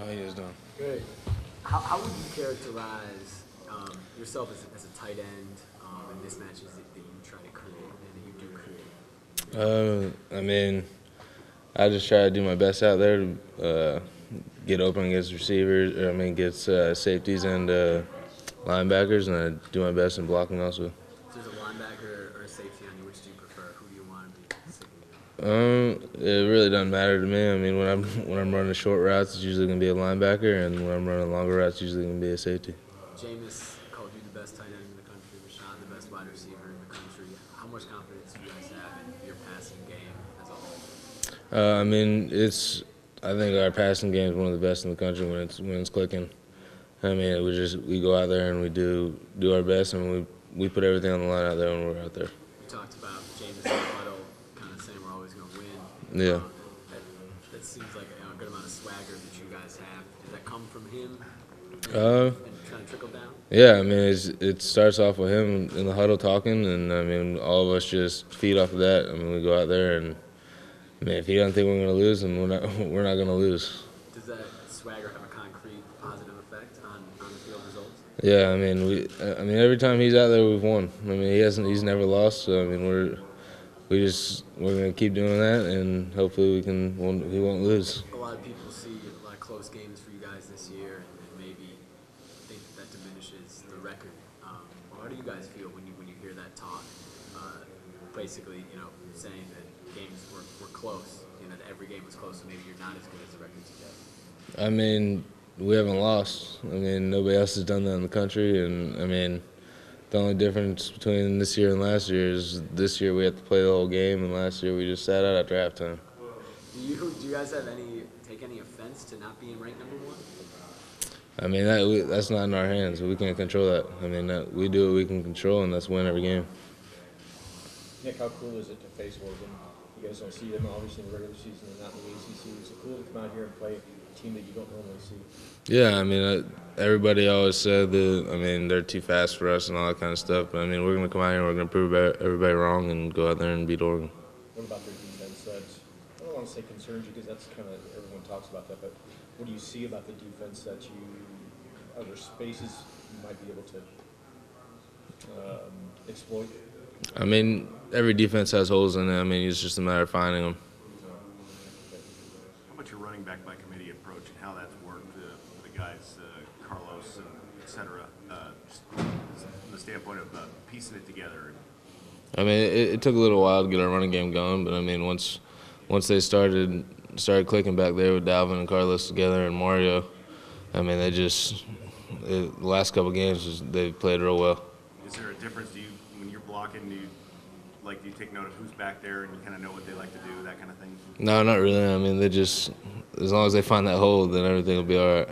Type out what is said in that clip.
How you guys doing? Good. How would you characterize yourself as a tight end in mismatches that you try to create and that you do create? I mean, I just try to do my best out there to get open against receivers, against safeties and linebackers, and I do my best in blocking also. If there's a linebacker or a safety on you, which do you prefer? Who do you want to be sticking with? It really doesn't matter to me. I mean, when I'm running short routes, it's usually gonna be a linebacker, and when I'm running longer routes, it's usually gonna be a safety. Jameis called you the best tight end in the country. Rashawn, the best wide receiver in the country. How much confidence do you guys have in your passing game as a whole? I think our passing game is one of the best in the country when it's clicking. I mean, we go out there and we do our best, and we put everything on the line out there when we're out there. You talked about Jameis in the huddle, kind of saying we're always going to win. Yeah. That seems like a good amount of swagger that you guys have. Does that come from him Uh, and kind of trickle down? Yeah, I mean, it starts off with him in the huddle talking, and I mean, all of us just feed off of that. I mean, we go out there, and I mean, if he doesn't think we're going to lose, then we're not going to lose. Does that swagger have a concrete positive effect on the field results? Yeah, I mean, every time he's out there, we've won. I mean, he's never lost. So I mean, we're going to keep doing that, and hopefully we won't lose. A lot of people see a lot of close games for you guys this year, and maybe think that diminishes the record. How do you guys feel when you hear that talk? Basically, saying that games were close, that every game was close, so maybe you're not as good as the record suggests. I mean, we haven't lost. I mean, nobody else has done that in the country, and I mean, the only difference between this year and last year is this year we had to play the whole game, and last year we just sat out after halftime. Do you guys take any offense to not being ranked number one? I mean, that's not in our hands. We can't control that. I mean, we do what we can control, and that's win every game. Nick, how cool is it to face Oregon? You guys don't see them obviously in the regular season and not in the ACC. Is it cool to come out here and play a team that you don't normally see? Yeah, I mean, everybody always said that, I mean, they're too fast for us and all that kind of stuff. But, I mean, we're going to come out here and we're going to prove everybody wrong and go out there and beat Oregon. What about their defense? I don't want to say concerns you because that's kind of everyone talks about that. But what do you see about the defense that are there spaces you might be able to exploit? I mean, every defense has holes in it. I mean, it's just a matter of finding them. How about your running back by committee approach and how that's worked for the guys, Carlos and et cetera, just from the standpoint of piecing it together? I mean, it took a little while to get our running game going, but I mean, once they started clicking back there with Dalvin and Carlos together and Mario, I mean, the last couple of games they played real well. Is there a difference? When you're blocking, do you take note of who's back there and you kind of know what they like to do, that kind of thing? No, not really. I mean, as long as they find that hole, then everything will be all right.